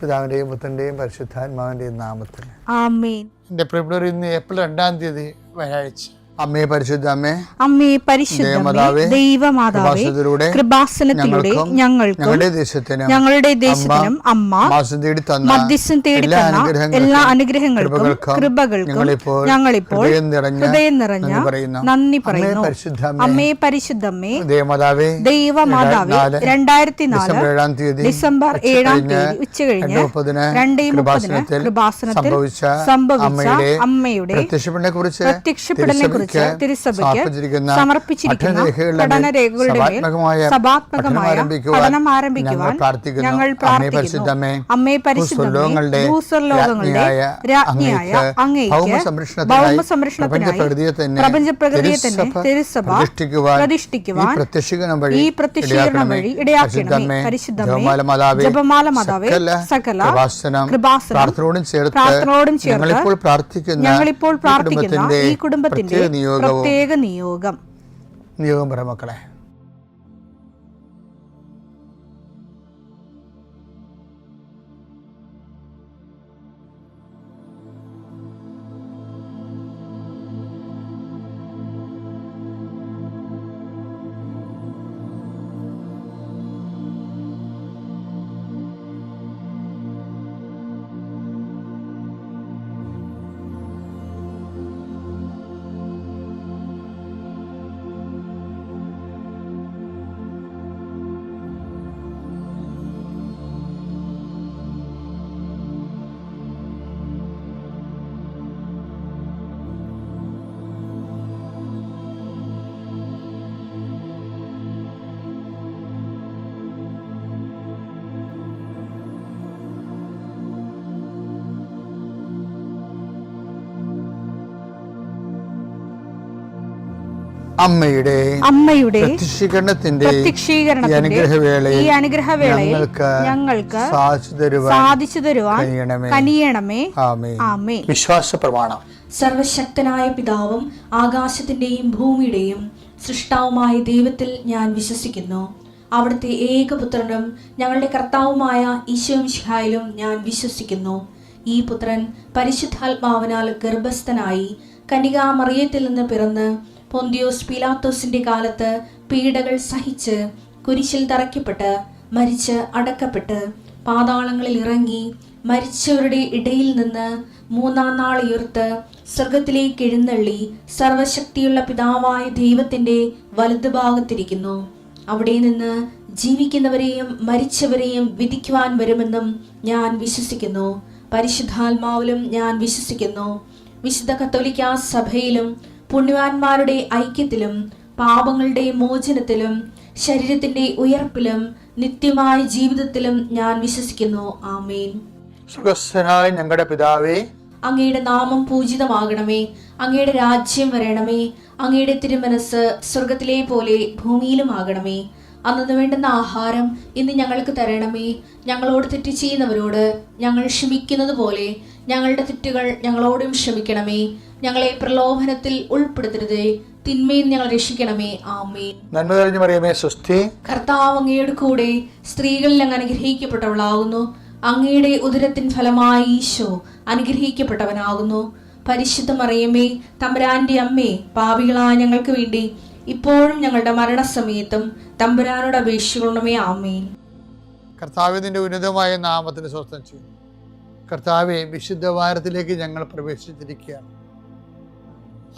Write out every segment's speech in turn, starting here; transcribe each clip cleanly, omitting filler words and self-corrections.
പിതാവിൻ്റെയും പുത്രൻ്റെയും പരിശുദ്ധാത്മാവിൻ്റെയും നാമത്തിൽ ആമേൻ. എൻ്റെ പ്രിയപ്പെട്ടവർ, ഇന്ന് ഏപ്രിൽ 2 വ്യാഴാഴ്ച. അമ്മേ പരിശുദ്ധ അമ്മേ, അമ്മേ പരിശുദ്ധമേ, ദൈവമാതാവേ, കൃപാസനത്തിലൂടെ ഞങ്ങൾക്കും ഞങ്ങളുടെ ദേശത്തിനും അമ്മ മധ്യസ്ഥം തേടി തന്ന എല്ലാ അനുഗ്രഹങ്ങൾക്കും കൃപകൾക്കും ഞങ്ങളിപ്പോൾ ഹൃദയം നിറഞ്ഞ നന്ദി പറയുന്നു. അമ്മേ പരിശുദ്ധമേ, ദൈവമാതാവേ, 2004 ഡിസംബർ 7 ഉച്ചകഴിഞ്ഞ് 2:30 കൃപാസനത്തിൽ സംഭവിച്ച അമ്മയുടെ പ്രത്യക്ഷപ്പെടലിനെ കുറിച്ച് തിരുസഭയ്ക്ക് സമർപ്പിച്ചിരിക്കുന്ന പഠനരേഖകളുടെ മേൽ സഭാത്മകമായ പഠനം ആരംഭിക്കുവാൻ ഞങ്ങൾ പ്രാർത്ഥിക്കുന്നു. അമ്മേ പരിശുദ്ധമേ, ഭൂസ്വർലോകങ്ങളുടെ രാജ്ഞിയായ അങ്ങേയ്ക്ക് ഭൗമസംരക്ഷണത്തിനായി പ്രപഞ്ചപ്രകൃതിയെ തന്നെ തിരുസഭ പ്രതിഷ്ഠിക്കുവാൻ ഈ പ്രത്യക്ഷീകരണം വഴി ഇടയാക്കണമേ. പരിശുദ്ധമേ, ജപമാല മാതാവേ, സകല കൃപാസനം പ്രാർത്ഥനയോടും ചേർത്ത് ഞങ്ങളിപ്പോൾ പ്രാർത്ഥിക്കുന്ന ഈ കുടുംബത്തിന്റെ പ്രത്യേക നിയോഗം പറ മക്കളെ. അമ്മയുടെ പ്രത്യക്ഷീകരണത്തിന്റെ ഈ അനുഗ്രഹവേളയിൽ ഞങ്ങൾക്ക് സാധിച്ചു തരുവാൻ കനിയണമേ. ആമേൻ. വിശ്വാസ പ്രമാണം. സർവശക്തനായ പിതാവും ആകാശത്തിന്റെയും ഭൂമിയുടെയും സൃഷ്ടാവുമായ ദൈവത്തിൽ ഞാൻ വിശ്വസിക്കുന്നു. അവിടുത്തെ ഏകപുത്രനും ഞങ്ങളുടെ കർത്താവുമായ ഈശോമിശിഹായിലും ഞാൻ വിശ്വസിക്കുന്നു. ഈ പുത്രൻ പരിശുദ്ധാത്മാവിനാൽ ഗർഭസ്ഥനായി കന്യകാമറിയത്തിൽ നിന്ന് പിറന്ന് പൊന്തിയോസ് പീലാത്തോസിന്റെ കാലത്ത് പീഡകൾ സഹിച്ച് കുരിശിൽ തറയ്ക്കപ്പെട്ട് മരിച്ച് അടക്കപ്പെട്ട് പാതാളങ്ങളിൽ ഇറങ്ങി മരിച്ചവരുടെ ഇടയിൽ നിന്ന് 3-ാം നാൾ ഉയർത്ത് സ്വർഗത്തിലേക്ക് എഴുന്നള്ളി സർവശക്തിയുള്ള പിതാവായ ദൈവത്തിന്റെ വലതുഭാഗത്തിരിക്കുന്നു. അവിടെ നിന്ന് ജീവിക്കുന്നവരെയും മരിച്ചവരെയും വിധിക്കുവാൻ വരുമെന്നും ഞാൻ വിശ്വസിക്കുന്നു. പരിശുദ്ധാത്മാവിലും ഞാൻ വിശ്വസിക്കുന്നു. വിശുദ്ധ കത്തോലിക്കാ സഭയിലും പുണ്യവാന്മാരുടെ ഐക്യത്തിലും പാപങ്ങളുടെ മോചനത്തിലും ശരീരത്തിന്റെ ഉയർപ്പിലും നിത്യമായ ജീവിതത്തിലും ഞാൻ വിശ്വസിക്കുന്നു. ആമേൻ. സുഖസ്ഥനായ ഞങ്ങളുടെ പിതാവേ, അങ്ങയുടെ നാമം പൂജിതമാകണമേ. അങ്ങയുടെ രാജ്യം വരണമേ. അങ്ങയുടെ തിരുമനസ് സ്വർഗത്തിലെ പോലെ ഭൂമിയിലും ആകണമേ. അന്നു വേണ്ടുന്ന ആഹാരം ഇന്ന് ഞങ്ങൾക്ക് തരണമേ. ഞങ്ങളോട് തെറ്റ് ചെയ്യുന്നവരോട് ഞങ്ങൾ ക്ഷമിക്കുന്നത് പോലെ ഞങ്ങളുടെ തെറ്റുകൾ ഞങ്ങളോടും ക്ഷമിക്കണമേ. ഞങ്ങളെ പ്രലോഭനത്തിൽ ഉൾപ്പെടുത്തരുതേ, തിന്മയിൽ ഞങ്ങൾ രക്ഷിക്കണമേ. ആമേൻ. നന്മ നിറഞ്ഞ മറിയമേ, സ്വസ്തി. കർത്താവ് അങ്ങയുടെ കൂടെ സ്ത്രീകളിൽ അങ്ങ് അനുഗ്രഹിക്കപ്പെട്ടവളാകുന്നു. അങ്ങയുടെ ഉദരത്തിൻ ഫലമായി ഈശോ അനുഗ്രഹിക്കപ്പെട്ടവനാകുന്നു. പരിശുദ്ധ മറിയമേ, തമ്പുരാന്റെ അമ്മേ, പാപികളായ ഞങ്ങൾക്ക് വേണ്ടി ഇപ്പോഴും ഞങ്ങളുടെ മരണസമയത്തും തമ്പുരാനോട് അപേക്ഷിക്കണമേ. ആമേൻ. കർത്താവേ, നിന്റെ ഉന്നതമായ നാമത്തിന് സ്വസ്ഥം ചെയ്യുന്നു. കർത്താവെ, വിശുദ്ധ വാരത്തിലേക്ക് ഞങ്ങൾ പ്രവേശിച്ചിരിക്കുകയാണ്.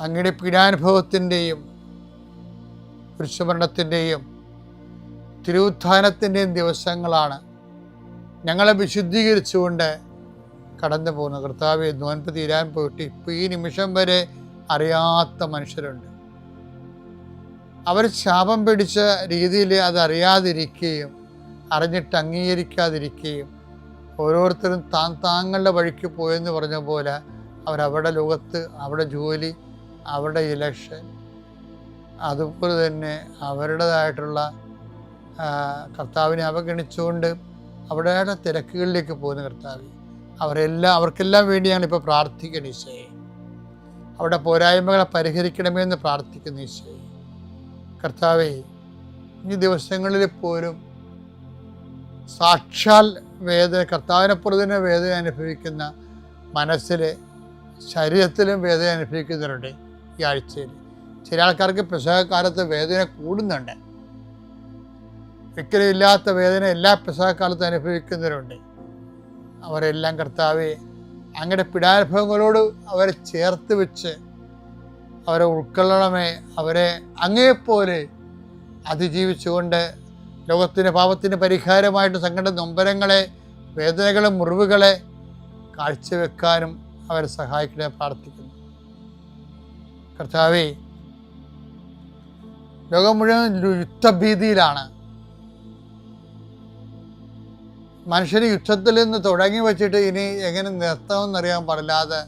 അങ്ങയുടെ പീഡാനുഭവത്തിൻ്റെയും കുരിശുമരണത്തിൻ്റെയും തിരുവുത്ഥാനത്തിൻ്റെയും ദിവസങ്ങളാണ്. ഞങ്ങളെ വിശുദ്ധീകരിച്ചുകൊണ്ട് കടന്നു പോകുന്ന കർത്താവെ, നോൻപ് തീരാൻ പോയിട്ട് ഇപ്പോൾ ഈ നിമിഷം വരെ അറിയാത്ത മനുഷ്യരുണ്ട്. അവർ ശാപം പിടിച്ച രീതിയിൽ അതറിയാതിരിക്കുകയും അറിഞ്ഞിട്ട് അംഗീകരിക്കാതിരിക്കുകയും ഓരോരുത്തരും താങ്കളുടെ വഴിക്ക് പോയെന്ന് പറഞ്ഞ പോലെ അവരവരുടെ ലോകത്ത്, അവരുടെ ജോലി, അവരുടെ ഇലക്ഷൻ, അതുപോലെ തന്നെ അവരുടേതായിട്ടുള്ള കർത്താവിനെ അവഗണിച്ചുകൊണ്ട് അവരുടെ തിരക്കുകളിലേക്ക് പോകുന്ന കർത്താവ്, അവർക്കെല്ലാം വേണ്ടി ഞങ്ങളിപ്പോൾ പ്രാർത്ഥിക്കണം ഈശോയെ. അവരുടെ പോരായ്മകളെ പരിഹരിക്കണമെന്ന് പ്രാർത്ഥിക്കുന്നു ഈശോയെ. കർത്താവേ, ഈ ദിവസങ്ങളിൽ പോലും സാക്ഷാൽ വേദന, കർത്താവിനെ പോലെ തന്നെ വേദന അനുഭവിക്കുന്ന, മനസ്സിൽ ശരീരത്തിലും വേദന അനുഭവിക്കുന്നവരുണ്ട് ഈ ആഴ്ചയിൽ. ചില ആൾക്കാർക്ക് പെസഹക്കാലത്ത് വേദന കൂടുന്നുണ്ട്. ഒരിക്കലും ഇല്ലാത്ത വേദന എല്ലാ പെസഹക്കാലത്തും അനുഭവിക്കുന്നവരുണ്ട്. അവരെല്ലാം കർത്താവെ അങ്ങയുടെ പീഡാനുഭവങ്ങളോട് അവരെ ചേർത്ത് വെച്ച് അവരെ ഉൾക്കൊള്ളണമേ. അവരെ അങ്ങയെപ്പോലെ അതിജീവിച്ചുകൊണ്ട് ലോകത്തിൻ്റെ പാപത്തിന് പരിഹാരമായിട്ട് സങ്കട നൊമ്പരങ്ങളെ, വേദനകളെ, മുറിവുകളെ കാഴ്ചവെക്കാനും അവരെ സഹായിക്കണേ പ്രാർത്ഥിക്കുന്നു. കർത്താവേ, ലോകം മുഴുവൻ യുദ്ധഭീതിയിലാണ്. മനുഷ്യർ യുദ്ധത്തിൽ നിന്ന് തുടങ്ങി വച്ചിട്ട് ഇനി എങ്ങനെ നിർത്തണമെന്നറിയാൻ പാടില്ലാതെ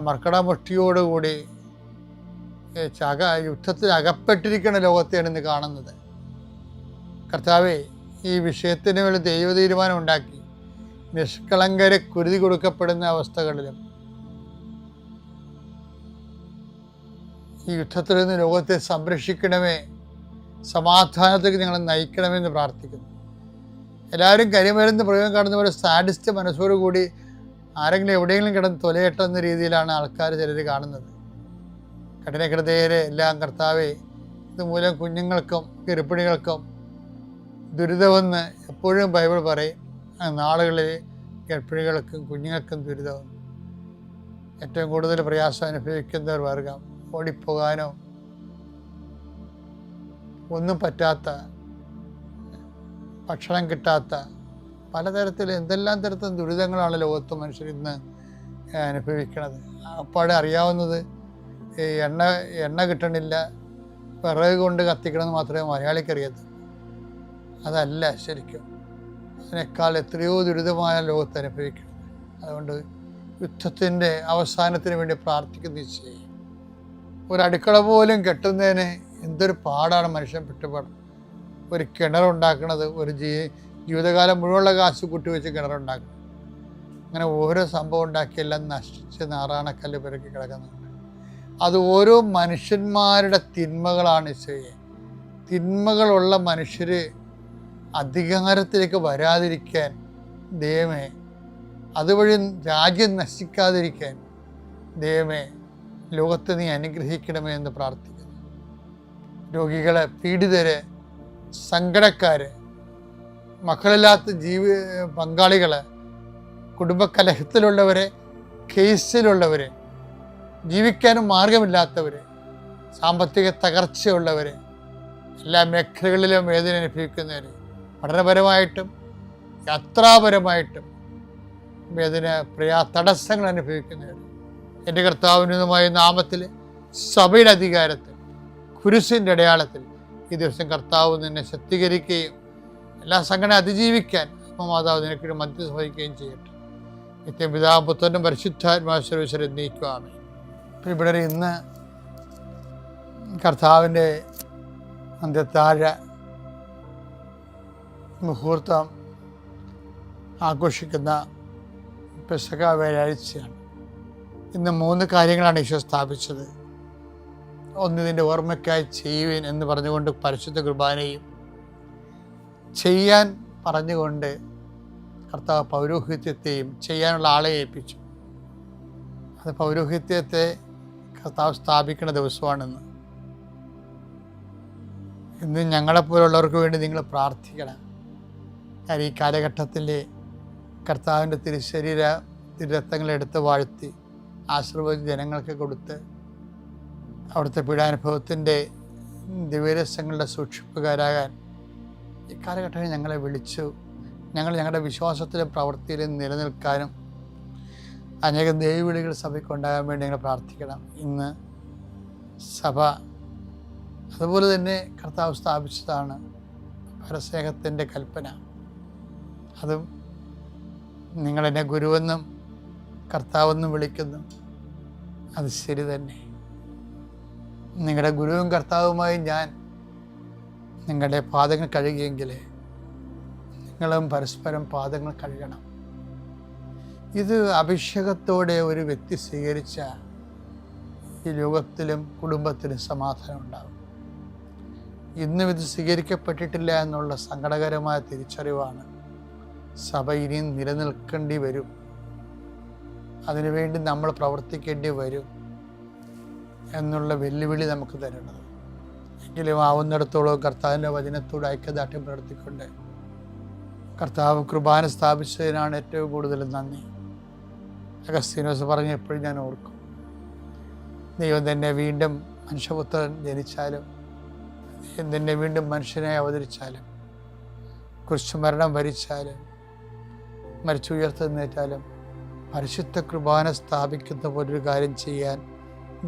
മർക്കടമുഷ്ടിയോടുകൂടി യുദ്ധത്തിൽ അകപ്പെട്ടിരിക്കുന്ന ലോകത്തെയാണ് ഇന്ന് കാണുന്നത്. കർത്താവേ, ഈ വിഷയത്തിന് വേണ്ടി ദൈവ തീരുമാനം ഉണ്ടാക്കി നിഷ്കളങ്കരെ കുരുതി കൊടുക്കപ്പെടുന്ന അവസ്ഥകളിലും ഈ യുദ്ധത്തിൽ നിന്ന് ലോകത്തെ സംരക്ഷിക്കണമേ, സമാധാനത്തേക്ക് ഞങ്ങളെ നയിക്കണമെന്ന് പ്രാർത്ഥിക്കുന്നു. എല്ലാവരും കരിമരുന്ന് പ്രയോഗം കാണുന്ന പോലെ സാഡിസ്റ്റ് മനസ്സോടുകൂടി ആരെങ്കിലും എവിടെയെങ്കിലും കിടന്ന് തൊലയട്ടെന്ന രീതിയിലാണ് ആൾക്കാർ ചിലർ കാണുന്നത്. കഠിനഹൃദയരെ എല്ലാം കർത്താവേ, ഇതുമൂലം കുഞ്ഞുങ്ങൾക്കും ഗർഭിണികൾക്കും ദുരിതമെന്ന് എപ്പോഴും ബൈബിൾ പറയും. നാളുകളിൽ ഗർഭിണികൾക്കും കുഞ്ഞുങ്ങൾക്കും ദുരിതമെന്ന്. ഏറ്റവും കൂടുതൽ പ്രയാസം അനുഭവിക്കുന്നവർ വർഗം, ഓടിപ്പോകാനോ ഒന്നും പറ്റാത്ത, ഭക്ഷണം കിട്ടാത്ത, പലതരത്തിൽ എന്തെല്ലാം തരത്തിലും ദുരിതങ്ങളാണ് ലോകത്ത് മനുഷ്യർ ഇന്ന് അനുഭവിക്കുന്നത്. അപ്പാടെ അറിയാവുന്നത് എണ്ണ കിട്ടണില്ല, വിറക് കൊണ്ട് കത്തിക്കണമെന്ന് മാത്രമേ മലയാളിക്ക് അറിയത്തുള്ളൂ. അതല്ല ശരിക്കും, അതിനേക്കാൾ എത്രയോ ദുരിതമായ ലോകത്ത് അനുഭവിക്കുന്നത്. അതുകൊണ്ട് യുദ്ധത്തിൻ്റെ അവസാനത്തിന് വേണ്ടി പ്രാർത്ഥിക്കുന്ന ചെയ്യും. ഒരടുക്കള പോലും കെട്ടുന്നതിന് എന്തൊരു പാടാണ് മനുഷ്യൻ പെട്ടുപാട്. ഒരു കിണറുണ്ടാക്കണത്, ഒരു ജീവിതകാലം മുഴുവനുള്ള കാശ് കൂട്ടിവെച്ച് കിണറുണ്ടാക്കണം. അങ്ങനെ ഓരോ സംഭവം ഉണ്ടാക്കിയെല്ലാം നശിച്ച് നാറാണക്കല്ല് പെരുക്കി കിടക്കുന്നുണ്ട്. അത് ഓരോ മനുഷ്യന്മാരുടെ തിന്മകളാണ്. തിന്മകളുള്ള മനുഷ്യർ അധികാരത്തിലേക്ക് വരാതിരിക്കാൻ ദൈവമേ, അതുവഴി രാജ്യം നശിക്കാതിരിക്കാൻ ദൈവമേ ലോകത്തെ നീ അനുഗ്രഹിക്കണമേ എന്ന് പ്രാർത്ഥിക്കുന്നു. രോഗികളെ, പീഡിതരെ, സങ്കടക്കാര്, മക്കളില്ലാത്ത പങ്കാളികളെ, കുടുംബകലഹത്തിലുള്ളവരെ, കേസിലുള്ളവരെ, ജീവിക്കാനും മാർഗമില്ലാത്തവരെ, സാമ്പത്തിക തകർച്ചയുള്ളവരെ, എല്ലാ മേഖലകളിലും വേദന അനുഭവിക്കുന്നവർ, പഠനപരമായിട്ടും യാത്രാപരമായിട്ടും വേദന തടസ്സങ്ങൾ അനുഭവിക്കുന്നവർ, എൻ്റെ കർത്താവിനുമായ നാമത്തിൽ, സഭയുടെ അധികാരത്തിൽ, കുരിശിൻ്റെ അടയാളത്തിൽ ഈ ദിവസം കർത്താവ് നിന്നെ ശക്തീകരിക്കുകയും എല്ലാ സംഘടന അതിജീവിക്കാൻ മാതാവ് നിനക്കൊരു മധ്യസ്ഥ വഹിക്കുകയും ചെയ്യട്ടെ. നിത്യപിതാവും പുത്രനും പരിശുദ്ധാത്മാശ്വരവിശ്വരെ നീക്കുവാമേ. ഇവിടെ ഇന്ന് കർത്താവിൻ്റെ അന്ത്യത്താഴ മുഹൂർത്തം ആഘോഷിക്കുന്ന പെസഹ വ്യാഴാഴ്ചയാണ്. ഇന്ന് 3 കാര്യങ്ങളാണ് ഈശോ സ്ഥാപിച്ചത്. ഒന്ന്, ഇതിൻ്റെ ഓർമ്മയ്ക്കായി ചെയ്യുവിൻ എന്ന് പറഞ്ഞുകൊണ്ട് പരിശുദ്ധ കുർബാനയും, ചെയ്യാൻ പറഞ്ഞുകൊണ്ട് കർത്താവ് പൗരോഹിത്യത്തെയും ചെയ്യാനുള്ള ആളെ ഏൽപ്പിച്ചു. അത് പൗരോഹിത്യത്തെ കർത്താവ് സ്ഥാപിക്കുന്ന ദിവസമാണെന്ന്. ഇന്ന് ഞങ്ങളെപ്പോലുള്ളവർക്ക് വേണ്ടി നിങ്ങൾ പ്രാർത്ഥിക്കണം. ഞാൻ ഈ കാലഘട്ടത്തിൽ കർത്താവിൻ്റെ തിരുരക്തങ്ങളെടുത്ത് വാഴ്ത്തി ആശീർവദിച്ച് ജനങ്ങൾക്ക് കൊടുത്ത് അവിടുത്തെ പീഡാനുഭവത്തിൻ്റെ ദിവ്യരഹസ്യങ്ങളുടെ സൂക്ഷിപ്പുകാരാകാൻ ഈ കാലഘട്ടത്തിൽ ഞങ്ങളെ വിളിച്ചു. ഞങ്ങളുടെ വിശ്വാസത്തിലും പ്രവൃത്തിയിലും നിലനിൽക്കാനും അനേകം ദൈവവിളികൾ സഭയ്ക്ക് ഉണ്ടാകാൻ വേണ്ടി ഞങ്ങൾ പ്രാർത്ഥിക്കണം. ഇന്ന് സഭ അതുപോലെ തന്നെ കർത്താവ് സ്ഥാപിച്ചതാണ് പരസ്നേഹത്തിൻ്റെ കൽപ്പന. അതും നിങ്ങളെന്നെ ഗുരുവെന്നും കർത്താവെന്നും വിളിക്കുന്നു. അത് ശരി തന്നെ. നിങ്ങളുടെ ഗുരുവും കർത്താവുമായി ഞാൻ നിങ്ങളുടെ പാദങ്ങൾ കഴുകിയെങ്കിൽ നിങ്ങളും പരസ്പരം പാദങ്ങൾ കഴുകണം. ഇത് അഭിഷേകത്തോടെ ഒരു വ്യക്തി സ്വീകരിച്ച ഈ ലോകത്തിലും കുടുംബത്തിലും സമാധാനം ഉണ്ടാകും. ഇന്നും ഇത് സ്വീകരിക്കപ്പെട്ടിട്ടില്ല എന്നുള്ള സങ്കടകരമായ തിരിച്ചറിവാണ് സഭ ഇനിയും നിലനിൽക്കേണ്ടി വരും. അതിനുവേണ്ടി നമ്മൾ പ്രവർത്തിക്കേണ്ടി വരും എന്നുള്ള വെല്ലുവിളി നമുക്ക് തരുന്നത്. എങ്കിലും ആവുന്നിടത്തോളം കർത്താവിൻ്റെ വചനത്തോട് ഐക്യദാർഢ്യം പ്രവർത്തിക്കൊണ്ട് കർത്താവ് കുർബാന സ്ഥാപിച്ചതിനാണ് ഏറ്റവും കൂടുതൽ നന്ദി. അഗസ്തീനോസ് പറഞ്ഞ് എപ്പോഴും ഞാൻ ഓർക്കും, ദൈവം തന്നെ വീണ്ടും മനുഷ്യപുത്രൻ ജനിച്ചാലും, ദൈവം തന്നെ വീണ്ടും മനുഷ്യനായി അവതരിച്ചാലും, കുരിശുമരണം വരിച്ചാലും, മരിച്ചുയർത്തെഴുന്നേറ്റാലും പരിശുദ്ധ കുർബാന സ്ഥാപിക്കുന്ന പോലൊരു കാര്യം ചെയ്യാൻ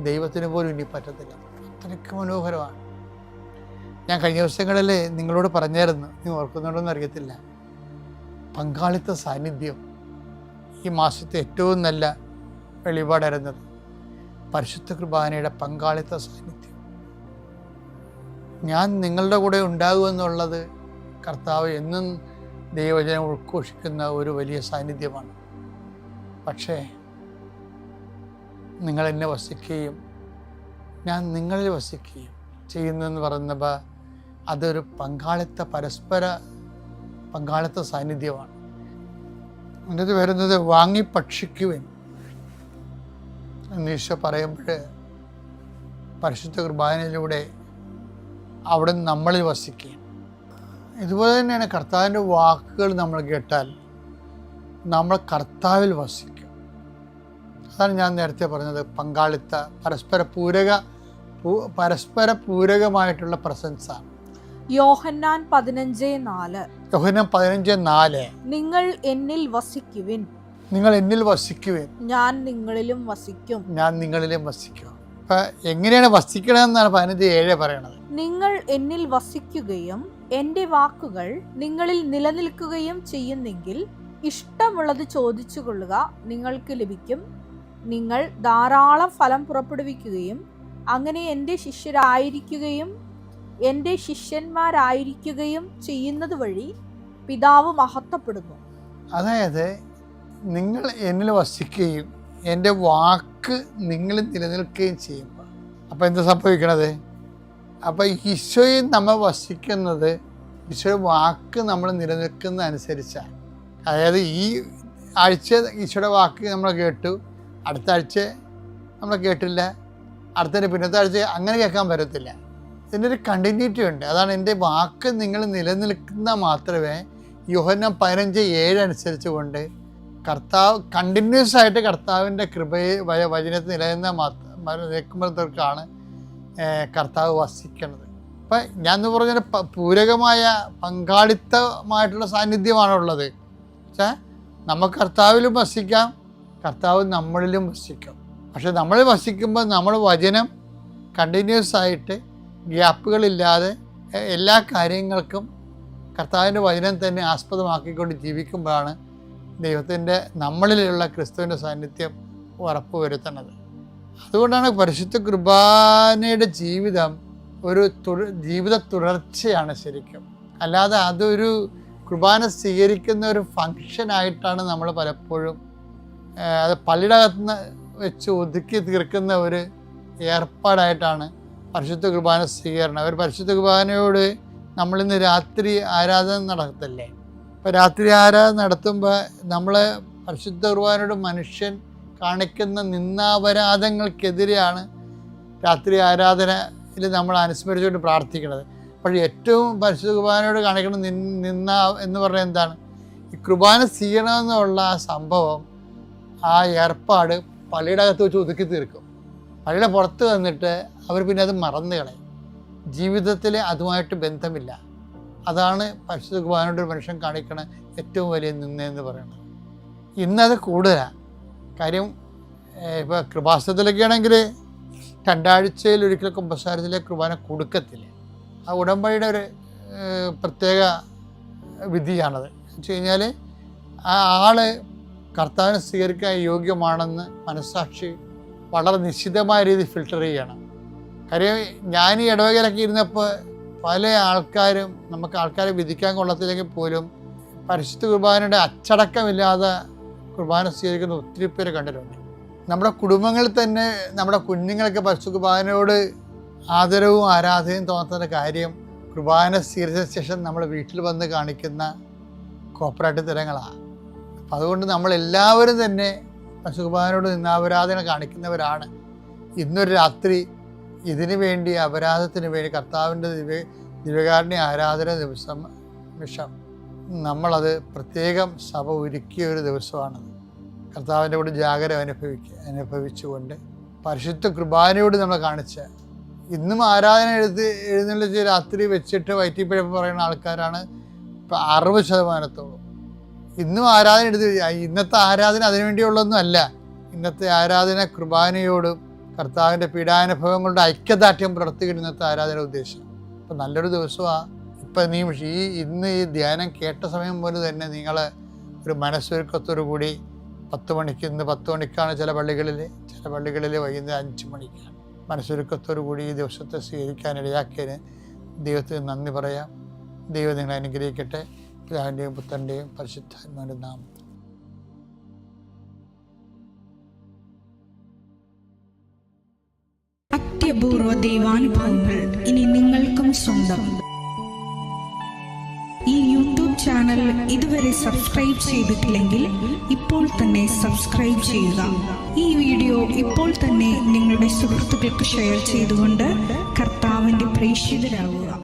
ദൈവത്തിന് പോലും ഇനി പറ്റത്തില്ല. അത്രയ്ക്ക് മനോഹരമാണ്. ഞാൻ കഴിഞ്ഞ ദിവസങ്ങളിൽ നിങ്ങളോട് പറഞ്ഞായിരുന്നു, നീ ഓർക്കുന്നുണ്ടോയെന്ന് അറിയത്തില്ല, പങ്കാളിത്ത സാന്നിധ്യം ഈ മാസത്തെ ഏറ്റവും നല്ല വെളിപാടായിരുന്നത് പരിശുദ്ധ കുർബാനയുടെ പങ്കാളിത്ത സാന്നിധ്യം. ഞാൻ നിങ്ങളുടെ കൂടെ ഉണ്ടാകുമെന്നുള്ളത് കർത്താവ് എന്നും ദൈവജനം ഉദ്ഘോഷിക്കുന്ന ഒരു വലിയ സാന്നിധ്യമാണ്. പക്ഷേ നിങ്ങളെന്നെ വസിക്കുകയും ഞാൻ നിങ്ങളിൽ വസിക്കുകയും ചെയ്യുന്നതെന്ന് പറയുന്നപ്പോൾ അതൊരു പരസ്പര പങ്കാളിത്ത സാന്നിധ്യമാണ്. അതിനകത്ത് വരുന്നത് വാങ്ങി ഭക്ഷിക്കുവാൻ എന്ന് ഈശോ പറയുമ്പോൾ പരിശുദ്ധ കുർബാനയിലൂടെ അവിടെ നമ്മളിൽ വസിക്കുകയും, ഇതുപോലെ തന്നെയാണ് കർത്താവിൻ്റെ വാക്കുകൾ നമ്മൾ കേട്ടാൽ നമ്മൾ കർത്താവിൽ വസിക്കും. അതാണ് ഞാൻ നേരത്തെ പറഞ്ഞത്, പങ്കാളിത്ത പരസ്പര പൂരകമായിട്ടുള്ള പ്രസൻസാണ്. യോഹന്നാൻ 15:4 നിങ്ങൾ എന്നിൽ വസിക്കുവിൻ, ഞാൻ നിങ്ങളിലും വസിക്കും. അപ്പൊ എങ്ങനെയാണ് വസിക്കണമെന്നാണ് 15:7 പറയണത്. നിങ്ങൾ എന്നിൽ വസിക്കുകയും എൻ്റെ വാക്കുകൾ നിങ്ങളിൽ നിലനിൽക്കുകയും ചെയ്യുന്നെങ്കിൽ ഇഷ്ടമുള്ളത് ചോദിച്ചു കൊള്ളുക, നിങ്ങൾക്ക് ലഭിക്കും. നിങ്ങൾ ധാരാളം ഫലം പുറപ്പെടുവിക്കുകയും അങ്ങനെ എൻ്റെ ശിഷ്യന്മാരായിരിക്കുകയും ചെയ്യുന്നത് വഴി പിതാവ് മഹത്വപ്പെടുന്നു. അതായത് നിങ്ങൾ എന്നിൽ വസിക്കുകയും എൻ്റെ വാക്ക് നിങ്ങളിൽ നിലനിൽക്കുകയും ചെയ്യുമ്പോൾ അപ്പോൾ എന്താ സംഭവിക്കണത്? അപ്പോൾ ഈശോയിൽ നമ്മൾ വസിക്കുന്നത് ഈശോയുടെ വാക്ക് നമ്മൾ നിലനിൽക്കുന്ന അനുസരിച്ചാണ്. അതായത് ഈ ആഴ്ച ഈശോയുടെ വാക്ക് നമ്മൾ കേട്ടു, അടുത്ത ആഴ്ച നമ്മൾ കേട്ടില്ല, അടുത്തതിൻ്റെ പിന്നത്തെ ആഴ്ച അങ്ങനെ കേൾക്കാൻ പറ്റത്തില്ല. ഇതിൻ്റെ ഒരു കണ്ടിന്യൂറ്റി ഉണ്ട്. അതാണ് എൻ്റെ വാക്ക് നിങ്ങൾ നിലനിൽക്കുന്ന മാത്രമേ യോഹന്നാൻ 15:7 അനുസരിച്ച് കൊണ്ട് കർത്താവ് കണ്ടിന്യൂസ് ആയിട്ട് കർത്താവിൻ്റെ കൃപയെ വചനത്തിൽ നിൽക്കുമ്പോഴത്തേക്കാണ് കർത്താവ് വസിക്കുന്നത്. അപ്പം ഞാൻ പറഞ്ഞ പൂരകമായ പങ്കാളിത്തമായിട്ടുള്ള സാന്നിധ്യമാണുള്ളത്. പക്ഷേ നമുക്ക് കർത്താവിലും വസിക്കാം, കർത്താവ് നമ്മളിലും വസിക്കും. പക്ഷെ നമ്മൾ വസിക്കുമ്പോൾ നമ്മൾ വചനം കണ്ടിന്യൂസ് ആയിട്ട് ഗ്യാപ്പുകളില്ലാതെ എല്ലാ കാര്യങ്ങൾക്കും കർത്താവിൻ്റെ വചനം തന്നെ ആസ്പദമാക്കിക്കൊണ്ട് ജീവിക്കുമ്പോഴാണ് ദൈവത്തിൻ്റെ നമ്മളിലുള്ള ക്രിസ്തുവിൻ്റെ സാന്നിധ്യം ഉറപ്പുവരുത്തുന്നത്. അതുകൊണ്ടാണ് പരിശുദ്ധ കുർബാനയുടെ ജീവിതം ഒരു ജീവിത തുടർച്ചയാണ് ശരിക്കും. അല്ലാതെ അതൊരു കുർബാന സ്വീകരിക്കുന്ന ഒരു ഫങ്ഷനായിട്ടാണ് നമ്മൾ പലപ്പോഴും അത് പള്ളിയുടെ അകത്തുനിന്ന് വെച്ച് ഒതുക്കി തീർക്കുന്ന ഒരു ഏർപ്പാടായിട്ടാണ് പരിശുദ്ധ കുർബാന സ്വീകരണം. ഒരു പരിശുദ്ധ കുർബാനയോട് നമ്മളിന്ന് രാത്രി ആരാധന നടത്തല്ലേ? അപ്പോൾ രാത്രി ആരാധന നടത്തുമ്പോൾ നമ്മൾ പരിശുദ്ധ കുർബാനയോട് മനുഷ്യൻ കാണിക്കുന്ന നിന്ദാപരാധങ്ങൾക്കെതിരെയാണ് രാത്രി ആരാധനയിൽ നമ്മൾ അനുസ്മരിച്ചുകൊണ്ട് പ്രാർത്ഥിക്കുന്നത്. പക്ഷേ ഏറ്റവും പരിശുദ്ധ കുർബാനയോട് കാണിക്കുന്ന നിന്ന എന്ന് പറഞ്ഞാൽ എന്താണ്? ഈ കുർബാന സ്വീകരണമെന്നുള്ള ആ സംഭവം, ആ ഏർപ്പാട് പള്ളിയുടെ അകത്ത് വെച്ച് ഒതുക്കി തീർക്കും. പള്ളിയുടെ പുറത്ത് വന്നിട്ട് അവർ പിന്നെ അത് മറന്നു കളയും. ജീവിതത്തിൽ അതുമായിട്ട് ബന്ധമില്ല. അതാണ് പരിശുദ്ധ കുർബാനയോട് ഒരു മനുഷ്യൻ കാണിക്കണ ഏറ്റവും വലിയ നിന്നയെന്ന് പറയുന്നത്. ഇന്നത് കൂടുതലാണ്. കാര്യം ഇപ്പോൾ കൃപാസനത്തിലൊക്കെ ആണെങ്കിൽ 2 ആഴ്ചയിൽ ഒരിക്കൽ കുമ്പസാരത്തിലെ കുർബാന കൊടുക്കത്തില്ല. ആ ഉടമ്പടിയുടെ ഒരു പ്രത്യേക വിധിയാണത്. എന്ന് വെച്ച് കഴിഞ്ഞാൽ ആ ആൾ കർത്താവിനെ സ്വീകരിക്കാൻ യോഗ്യമാണെന്ന് മനസ്സാക്ഷി വളരെ നിശ്ചിതമായ രീതിയിൽ ഫിൽട്ടർ ചെയ്യണം. കാര്യം ഞാൻ ഈ ഇടവകയിലൊക്കെ ഇരുന്നപ്പോൾ പല ആൾക്കാരും നമുക്ക് ആൾക്കാരെ വിധിക്കാൻ കൊള്ളത്തില്ലെങ്കിൽ പോലും പരിശുദ്ധ കുർബാനയുടെ അച്ചടക്കമില്ലാതെ കുർബാന സ്വീകരിക്കുന്ന ഒത്തിരി പേര് കണ്ടിട്ടുണ്ട്. നമ്മുടെ കുടുംബങ്ങളിൽ തന്നെ നമ്മുടെ കുഞ്ഞുങ്ങളൊക്കെ പരിശുദ്ധ കുർബാനയോട് ആദരവും ആരാധനയും തോന്നുന്ന കാര്യം കുർബാന സ്വീകരിച്ച ശേഷം നമ്മൾ വീട്ടിൽ വന്ന് കാണിക്കുന്ന കോപ്പറേറ്റ് തരങ്ങളാണ്. അപ്പം അതുകൊണ്ട് നമ്മളെല്ലാവരും തന്നെ പശുകുമാരനോട് നിന്നാപരാധന കാണിക്കുന്നവരാണ്. ഇന്നൊരു രാത്രി ഇതിനു വേണ്ടി, അപരാധത്തിന് വേണ്ടി, കർത്താവിൻ്റെ ദിവ്യകാരുണ്യ ആരാധന നിമിഷം നമ്മളത് പ്രത്യേകം സഭ ഒരുക്കിയ ഒരു ദിവസമാണത്. കർത്താവിൻ്റെ കൂടെ ജാഗരം അനുഭവിച്ചുകൊണ്ട് പരിശുദ്ധ കുർബാനയോട് നമ്മൾ കാണിച്ച, ഇന്നും ആരാധന എഴുന്നള്ളിച്ച് രാത്രി വെച്ചിട്ട് വയറ്റിപ്പിഴപ്പ് പറയുന്ന ആൾക്കാരാണ് ഇപ്പം 60%. ഇന്നും ആരാധന ഇന്നത്തെ ആരാധന അതിനുവേണ്ടിയുള്ളതൊന്നും അല്ല. ഇന്നത്തെ ആരാധന കുർബാനയോടും കർത്താവിൻ്റെ പീഡാനുഭവങ്ങളുടെ ഐക്യദാർഢ്യം പുലർത്തുകയാണ് ഇന്നത്തെ ആരാധന ഉദ്ദേശം. അപ്പം നല്ലൊരു ദിവസമാണ്. ഇപ്പം ഇന്ന് ഈ ധ്യാനം കേട്ട സമയം പോലെ തന്നെ നിങ്ങൾ ഒരു മനസ്സൊരുക്കത്തോടു കൂടി 10 മണിക്ക്, ഇന്ന് 10 മണിക്കാണ് ചില പള്ളികളിൽ വൈകുന്നേരം 5 മണിക്കാണ്. മനസ്സൊരുക്കത്തോടു കൂടി ഈ ദിവസത്തെ സ്വീകരിക്കാൻ ഇടയാക്കിയതിന് ദൈവത്തിന് നന്ദി പറയാം. ദൈവം നിങ്ങളെ അനുഗ്രഹിക്കട്ടെ. പിതാവിൻ്റെയും പുത്രൻ്റെയും പരിശുദ്ധാത്മാവിൻ്റെയും നാമത്തിൽ. അത്യപൂർവ ദൈവാനുഭവങ്ങൾ ഇനി നിങ്ങൾക്കും സ്വന്തം. ഈ യൂട്യൂബ് ചാനൽ ഇതുവരെ സബ്സ്ക്രൈബ് ചെയ്തിട്ടില്ലെങ്കിൽ ഇപ്പോൾ തന്നെ സബ്സ്ക്രൈബ് ചെയ്യുക. ഈ വീഡിയോ ഇപ്പോൾ തന്നെ നിങ്ങളുടെ സുഹൃത്തുക്കൾക്ക് ഷെയർ ചെയ്തുകൊണ്ട് കർത്താവിൻ്റെ പ്രേക്ഷിതരാകുക.